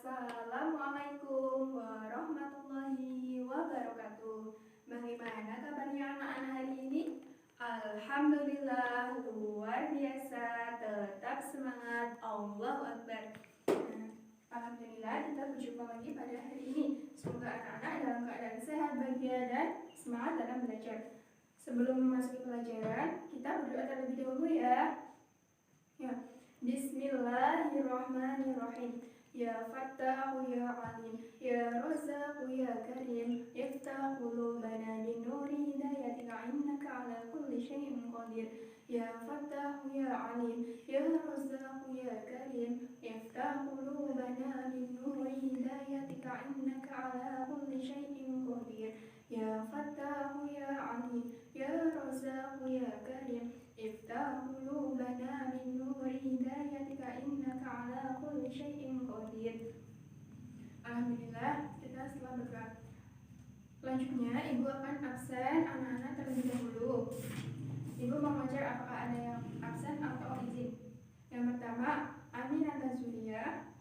Assalamualaikum warahmatullahi wabarakatuh. Bagaimana kabarnya anak-anak hari ini? Alhamdulillah, luar biasa, tetap semangat, Allahu Akbar. Alhamdulillah, kita berjumpa lagi pada hari ini. Semoga anak-anak dalam keadaan sehat, bahagia, dan semangat dalam belajar. Sebelum memasuki pelajaran, kita berdoa terlebih dahulu ya. Bismillahirrahmanirrahim. Ya Fattahu ya Alim, ya Razzaqu ya Karim, iftah qulubana bin nuri hidayatika innaka ala kulli syai'in qadir. Ya Fattahu ya Alim, ya Razzaqu ya Karim, iftah qulubana bin nuri hidayatika innaka ala kulli syai'in qadir. Ya Fattahu ya Alim, ya Razzaqu ya Karim, iftah qulubana bin nuri hidayatika innaka ala kulli syai'in qadir. Alhamdulillah, kita setelah berdoa. Selanjutnya, Ibu akan absen anak-anak terlebih dahulu. Ibu mau mengajar apakah ada yang absen atau izin. Yang pertama, Aminata Zulia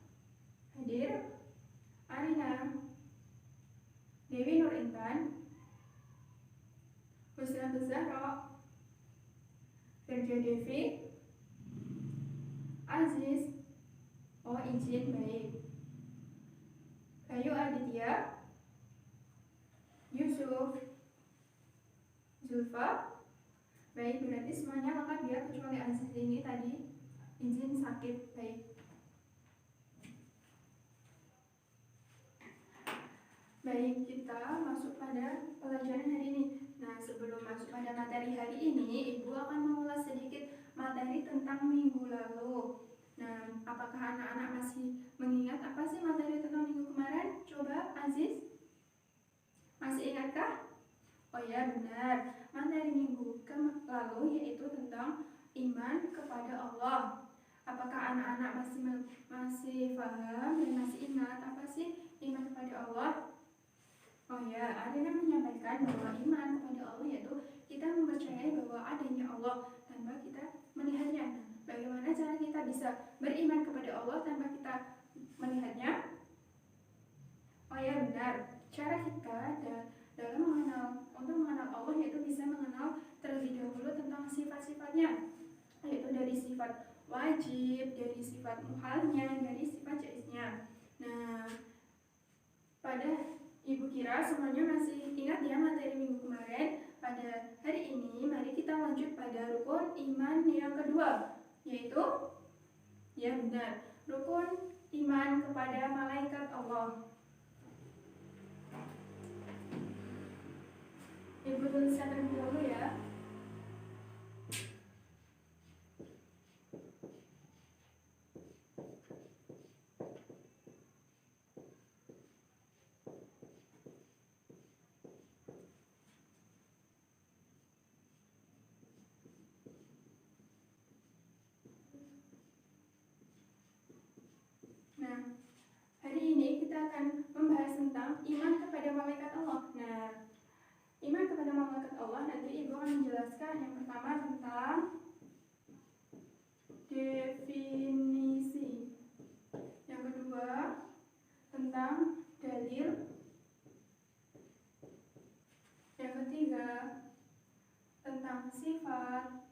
hadir, Arina, Dewi Nur Intan, Husna Zahra, Kerja Devi, Aziz, izin, baik. Bayu Aditya, Yusuf, Zulfa, baik, berarti semuanya lengkap ya, kecuali Aziz ini tadi izin sakit, baik. Baik, kita masuk pada pelajaran hari ini. Nah, sebelum masuk pada materi hari ini, Ibu akan mengulas sedikit materi tentang minggu lalu. Nah, apakah anak-anak masih mengingat apa sih materi tentang minggu kemarin? Coba, Aziz, masih ingatkah? Oh ya, benar. Materi minggu lalu yaitu tentang iman kepada Allah. Apakah anak-anak masih paham dan masih ingat apa sih iman kepada Allah? Oh ya, Arina menyampaikan bahwa iman kepada Allah yaitu kita mempercayai bahwa adanya Allah tanpa kita melihatnya. Bagaimana cara kita bisa beriman kepada Allah tanpa kita melihatnya? Oh ya, benar. Cara kita dalam untuk mengenal Allah yaitu bisa mengenal terlebih dahulu tentang sifat-sifatnya, yaitu dari sifat wajib, dari sifat muhalnya, dari sifat jaiznya. Nah, pada Ibu kira semuanya masih ingat ya materi minggu kemarin. Pada hari ini mari kita lanjut pada rukun iman yang kedua, yaitu ya benar, rukun iman kepada malaikat Allah. Ibu tuliskan terlebih dahulu ya. Nah, hari ini kita akan membahas tentang iman kepada malaikat Allah. Nah, iman kepada malaikat Allah nanti Ibu akan menjelaskan yang pertama tentang definisi, yang kedua tentang dalil, yang ketiga tentang sifat,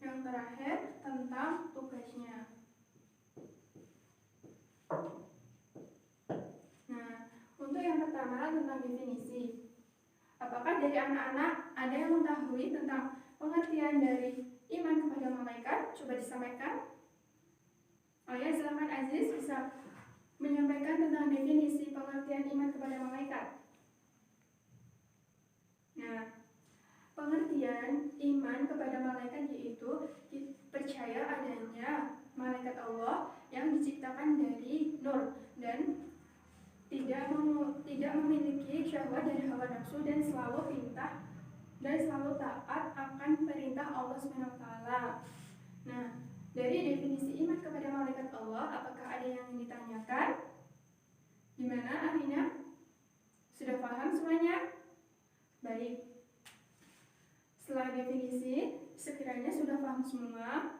yang terakhir tentang tugasnya. Nah, untuk yang pertama tentang definisi, apakah dari anak-anak ada yang mengetahui tentang pengertian dari iman kepada malaikat? Coba disampaikan. Oh ya, silakan Aziz bisa menyampaikan tentang definisi pengertian iman kepada malaikat. Nah, pengertian iman kepada malaikat yaitu percaya adanya malaikat Allah yang diciptakan dari nur dan tidak memiliki syahwat dan hawa nafsu dan selalu taat akan perintah Allah SWT. Nah, dari definisi iman kepada malaikat Allah, apakah ada yang ditanyakan? Gimana, Arina? Sudah paham semuanya? Baik. Setelah definisi, sekiranya sudah paham semua,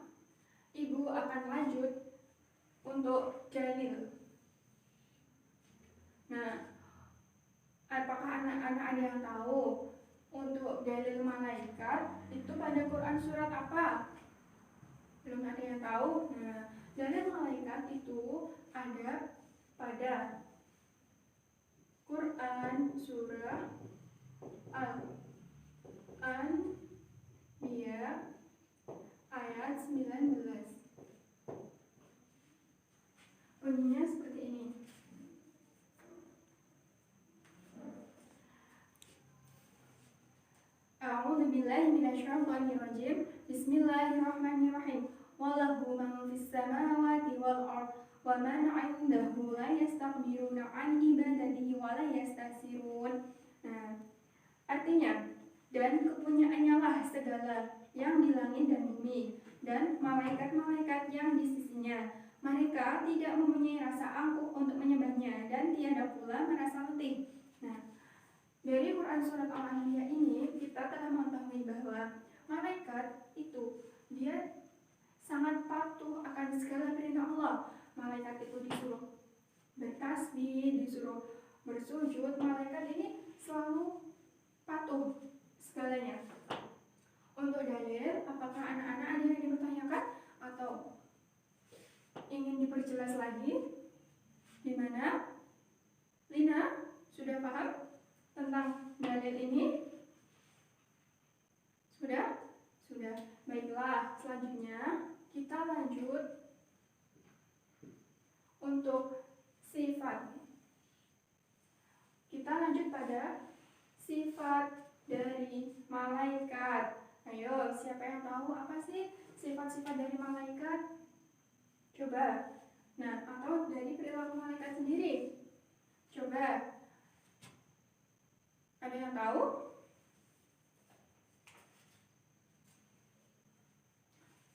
Ibu akan lanjut untuk ada yang tahu untuk dalil malaikat itu pada Quran surat apa? Belum ada yang tahu. Nah, dalil malaikat itu ada pada Quran surah Al-Anbiya ayat 19. Bunyinya seperti ini. A'udzu billahi minasyaitonir rajim. Bismillahirrahmanirrahim. Walahu man fis samawati wal ardh wa man 'indahu la yastakbiruna 'an ibadatihi wa la yastasirun. Nah, artinya, dan kepunyaannya lah segala yang di langit dan bumi dan malaikat-malaikat yang di sisinya. Mereka tidak mempunyai rasa angkuh untuk menyembahnya dan tiada pula merasa letih. Nah, dari Quran surat Al-Anbiya ini kita telah mengetahui bahwa malaikat itu dia sangat patuh akan segala perintah Allah. Malaikat itu disuruh bertasbih, disuruh bersujud. Malaikat ini selalu patuh segalanya. Untuk dalil, apakah anak-anak ada yang dipertanyakan atau ingin diperjelas lagi? Di mana? Lina, sudah paham tentang dalil ini? Sudah? Sudah. Baiklah, selanjutnya kita lanjut untuk sifat. Kita lanjut pada sifat dari malaikat. Ayo, siapa yang tahu apa sih sifat-sifat dari malaikat? Coba. Nah, atau dari perilaku malaikat sendiri. Coba. Ada yang tahu?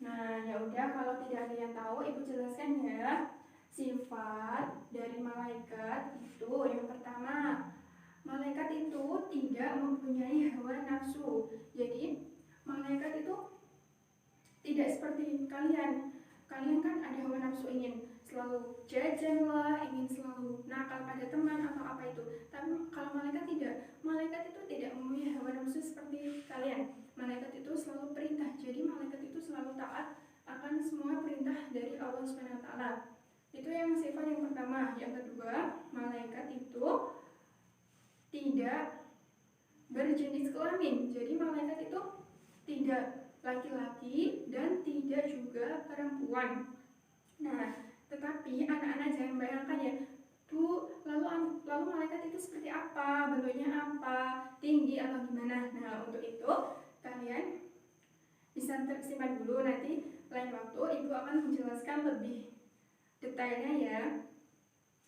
Nah, ya udah, kalau tidak ada yang tahu, Ibu jelaskan ya. Sifat dari malaikat itu yang pertama, malaikat itu tidak mempunyai hawa nafsu. Jadi, malaikat itu tidak seperti kalian. Kalian kan ada hawa nafsu, ingin selalu jajan lah, ingin selalu nakal pada teman atau apa itu. Tapi kalau malaikat tidak. Malaikat itu tidak mempunyai hawa nafsu seperti kalian. Malaikat itu selalu perintah. Jadi malaikat itu selalu taat akan semua perintah dari Allah Subhanahu wa taala. Itu yang sifat yang pertama. Yang kedua, malaikat itu tidak berjenis kelamin. Jadi malaikat itu tidak laki-laki dan tidak juga perempuan. Nah, tetapi anak-anak jangan bayangkan ya, Bu, lalu malaikat itu seperti apa, bentuknya apa, tinggi atau gimana. Nah, untuk itu kalian bisa tersimpan dulu, nanti lain waktu Ibu akan menjelaskan lebih detailnya ya.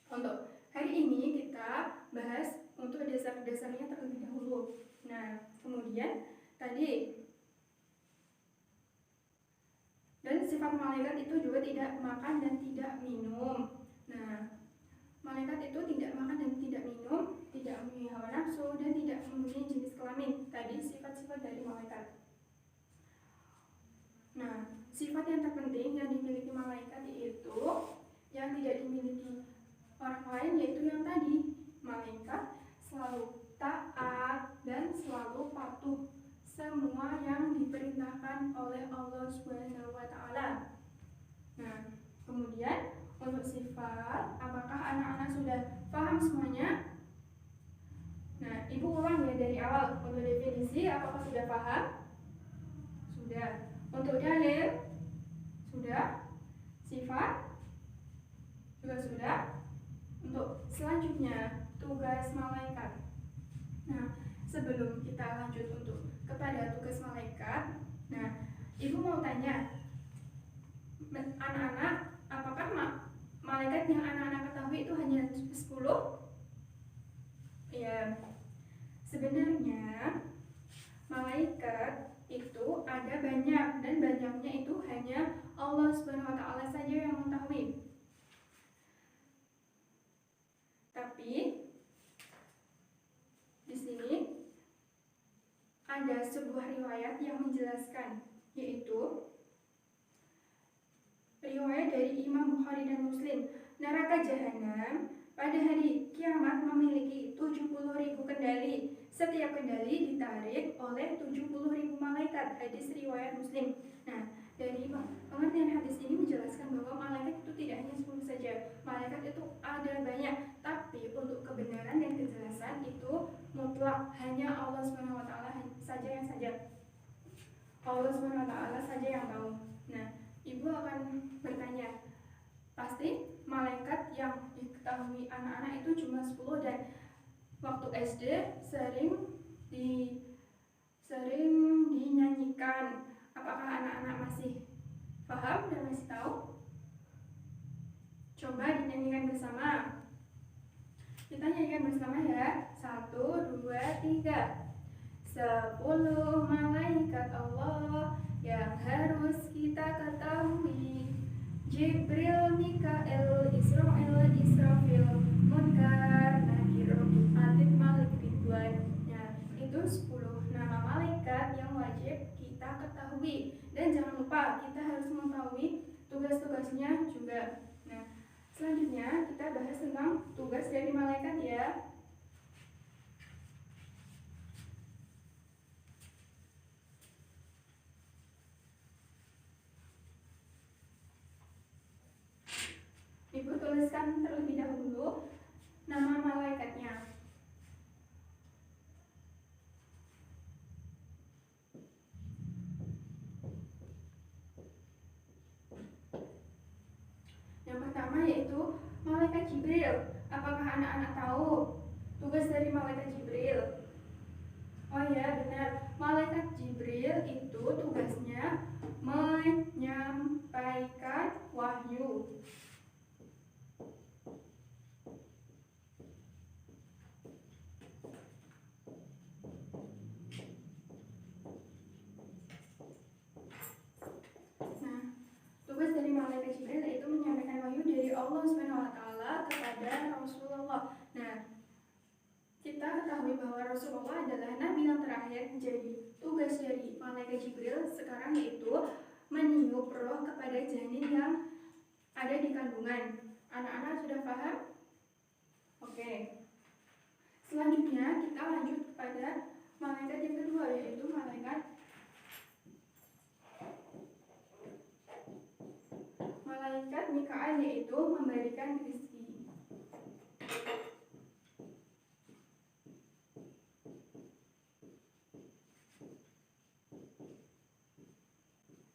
Untuk hari ini kita bahas untuk dasar-dasarnya terlebih dahulu. Nah, kemudian tadi dan sifat malaikat itu juga tidak makan dan tidak minum. Nah, malaikat itu tidak makan dan tidak minum, tidak mempunyai hawa nafsu dan tidak mempunyai jenis kelamin. Tadi sifat-sifat dari malaikat. Nah, sifat yang terpenting yang dimiliki malaikat itu yang tidak dimiliki orang lain, yaitu yang tadi, malaikat selalu taat dan selalu patuh semua yang diperintahkan oleh Allah Subhanahu wa taala. Nah, kemudian untuk sifat, apakah anak-anak sudah paham semuanya? Nah, Ibu ulang ya dari awal. Untuk definisi, apakah sudah paham? Sudah. Untuk dalil, sudah. Sifat juga sudah. Untuk selanjutnya, tugas malaikat. Nah, sebelum kita lanjut untuk kepada tugas malaikat, nah, Ibu mau tanya, anak-anak, apakah malaikat yang anak-anak ketahui itu hanya 10? Ya, sebenarnya malaikat itu ada banyak, dan banyaknya itu hanya Allah Subhanahu wa taala saja yang mengetahui. Tapi di sini ada sebuah riwayat yang menjelaskan, yaitu riwayat dari Imam Bukhari dan Muslim. Neraka Neraka jahanam pada hari kiamat memiliki 70.000 kendali. Setiap kendali ditarik oleh 70.000 malaikat. Hadis riwayat Muslim. Nah, dari pengertian hadis ini menjelaskan bahwa malaikat itu tidak hanya 10 saja. Malaikat itu ada banyak, tapi untuk kebenaran dan kejelasan itu mutlak hanya Allah SWT saja Allah SWT saja yang tahu. Nah, ibu akan bertanya, pasti malaikat yang diketahui anak-anak itu cuma 10 dan waktu SD sering dinyanyikan. Apakah anak-anak masih paham dan masih tahu? Coba dinyanyikan bersama. Kita nyanyikan bersama ya. 1, 2, 3. 10 malaikat Allah yang harus kita ketahui. Jibril, Mikael, Israfil, Munkar, Nakir, Atid, Malik, Ridwan. Nah, itu 10 nama malaikat yang wajib kita ketahui. Dan jangan lupa kita harus mengetahui tugas-tugasnya juga. Nah, selanjutnya kita bahas tentang tugas dari malaikat ya. Ibu tuliskan terlebih dahulu nama malaikatnya. Yang pertama yaitu malaikat Jibril. Apakah anak-anak tahu tugas dari malaikat Jibril? Oh ya, benar. Malaikat Jibril itu tugasnya menyampaikan wahyu. Tugas dari malaikat Jibril yaitu menyampaikan wahyu dari Allah SWT kepada Rasulullah. Nah, kita ketahui bahwa Rasulullah adalah nabi yang terakhir. Jadi tugas dari malaikat Jibril sekarang yaitu meniup roh kepada janin yang ada di kandungan. Anak-anak sudah paham? Oke. Selanjutnya kita lanjut kepada malaikat yang kedua yaitu malaikat Mikael, yaitu memberikan rezeki.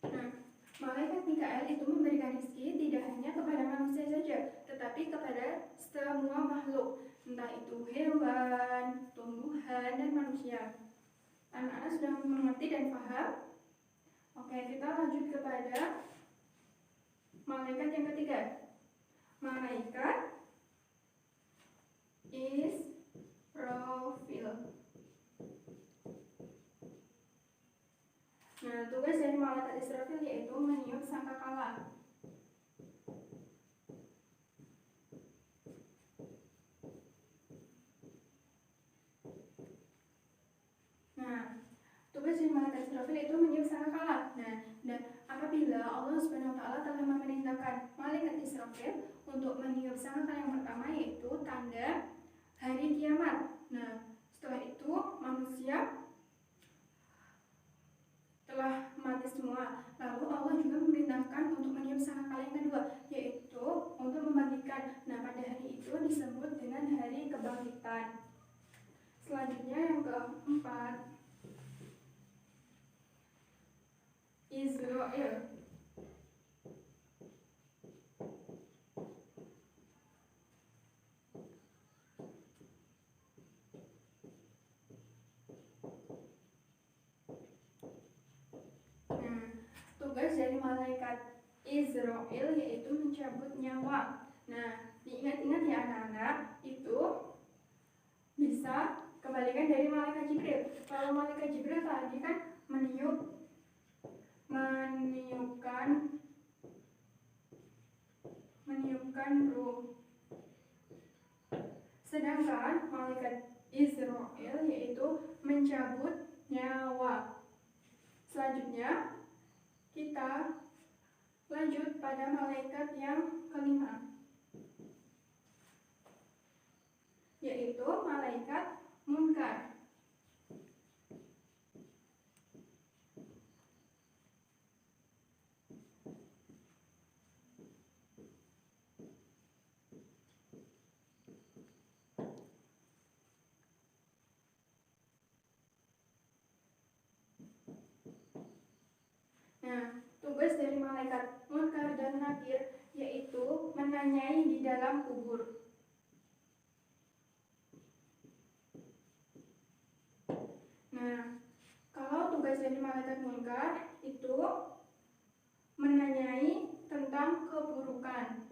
Nah, malaikat Mikael itu memberikan rezeki tidak hanya kepada manusia saja, tetapi kepada semua makhluk, entah itu hewan, tumbuhan, dan manusia. Anak-anak sudah mengerti dan paham? Oke, kita lanjut kepada malaikat yang ketiga. Malaikat Israfil. Nah, tugas dari malaikat Israfil yaitu meniup sangkakala. Nah, tugas dari malaikat Israfil itu meniup sangkakala. Nah, dan apabila Allah SWT telah memerintahkan malaikat Israfil untuk meniup sangkakala yang pertama yaitu tanda hari kiamat. Nah, setelah itu manusia telah mati semua. Lalu Allah juga memerintahkan untuk meniup sangkakala yang kedua yaitu untuk membagikan. Nah, pada hari itu disebut dengan hari kebangkitan. Selanjutnya yang keempat, Israel. Tugas dari malaikat Israel yaitu mencabut nyawa. Nah, diingat-ingat ya anak-anak, itu bisa kebalikan dari malaikat Jibril. Kalau malaikat Jibril tadi kan meniupkan ruh. Sedangkan malaikat Israel yaitu mencabut nyawa. Selanjutnya kita lanjut pada malaikat yang kelima. malaikat munkar. Nah, tugas dari malaikat munkar dan nakir yaitu menanyai di dalam kubur. Nah, kalau tugas dari malaikat munkar itu menanyai tentang keburukan.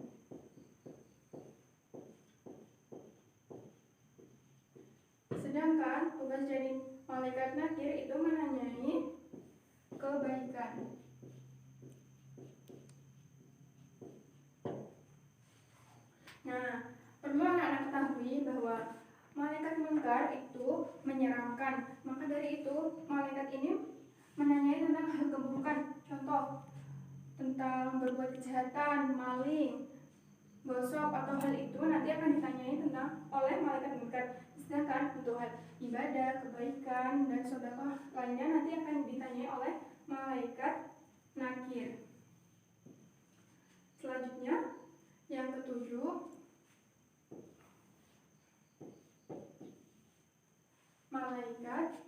Sedangkan tugas dari malaikat nakir itu menanyai kebaikan. Nah, perlu anak-anak ketahui bahwa malaikat munkar itu menyeramkan. Maka dari itu, malaikat ini menanyai tentang hal keburukan. Contoh, tentang berbuat kejahatan, maling, gosok atau hal itu nanti akan ditanyai tentang oleh malaikat munkar. Sedangkan untuk hal ibadah, kebaikan, dan sedekah lainnya nanti akan ditanyai oleh malaikat nakir. Selanjutnya, yang ketujuh, malaikat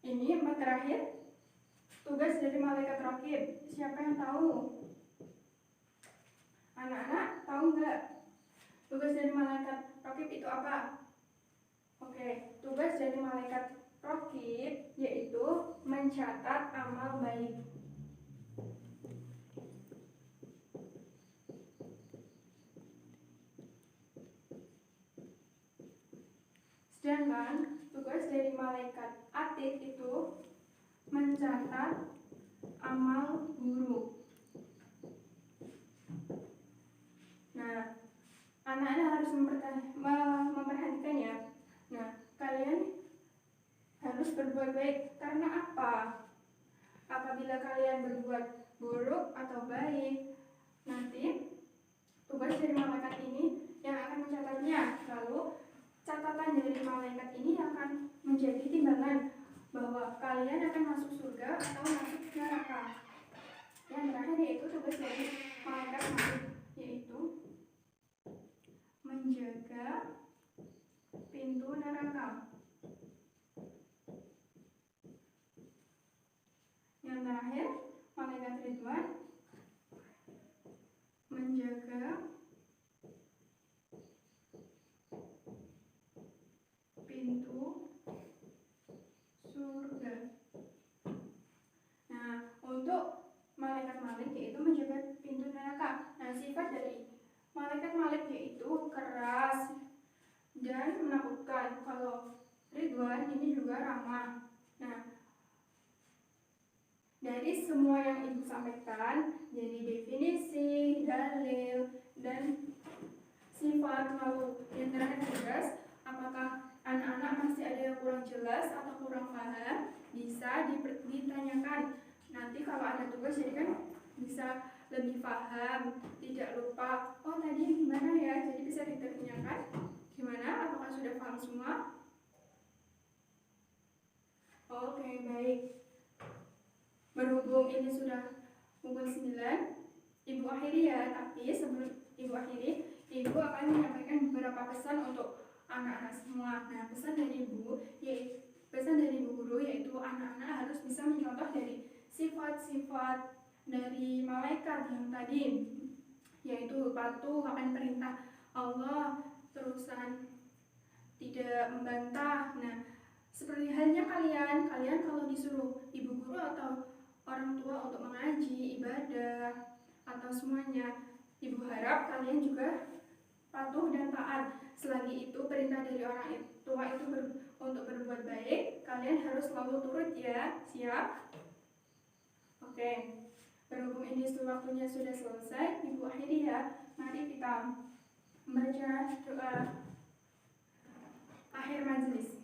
ini empat terakhir tugas dari malaikat raqib. Siapa yang tahu? Anak-anak tahu nggak tugas dari malaikat raqib itu apa? Oke, tugas dari malaikat raqib yaitu mencatat amal baik. Sedangkan tugas dari malaikat atid itu mencatat amal buruk. Nah, anak-anak harus memperhatikan ya. Nah, kalian harus berbuat baik. Karena apa? Apabila kalian berbuat buruk atau baik, nanti tugas dari malaikat ini yang akan mencatatnya. Lalu catatan dari malaikat ini akan menjadi timbangan bahwa kalian akan masuk surga atau masuk neraka. Yang terakhir yaitu tugas dari malaikat nakir, yaitu menjaga pintu neraka. Yang terakhir, malaikat Ridwan menjaga pintu surga. Nah, untuk malaikat Malik yaitu menjaga pintu neraka. Nah, sifat dari malaikat Malik yaitu keras dan menakutkan. Kalau Ridwan ini juga ramah. Nah, dari semua yang ibu sampaikan, jadi definisi, dalil, dan sifat, lalu yang terakhir tugas, apakah anak-anak masih ada yang kurang jelas atau kurang paham, bisa ditanyakan. Nanti kalau ada tugas jadi kan bisa lebih paham, tidak lupa, oh tadi gimana ya, jadi bisa ditanyakan. Gimana, apakah sudah paham semua? Oke, baik. Berhubung ini sudah pukul 9, ibu akhiri ya, tapi sebelum ibu akhiri, ibu akan menyampaikan beberapa pesan untuk anak-anak semua. Nah, pesan dari ibu guru yaitu anak-anak harus bisa mencontoh dari sifat-sifat dari malaikat yang tadi, yaitu patuh akan perintah Allah, terusan tidak membantah. Nah, seperti halnya kalian kalau disuruh ibu guru atau orang tua untuk mengaji, ibadah, atau semuanya, ibu harap kalian juga patuh dan taat. Selagi itu perintah dari orang tua itu untuk berbuat baik, kalian harus selalu turut ya. Siap? Oke. berhubung ini waktunya sudah selesai, Ibu akhiri ya. Mari kita membaca doa akhir majelis.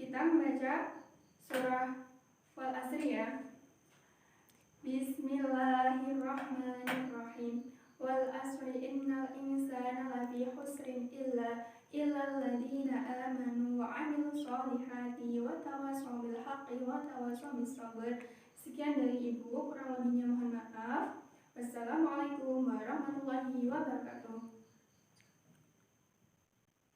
Kita membaca surah Wal Asri ya. Bismillahirrahmanirrahim. Wal asri innal insana lafi khusrin illa alladziina aamanu wa 'amilus sholihati wa tawassaw bil haqqi wa tawassaw bis sabr. Sekian dari Ibu, kurang lebihnya mohon maaf. Wassalamualaikum warahmatullahi wabarakatuh.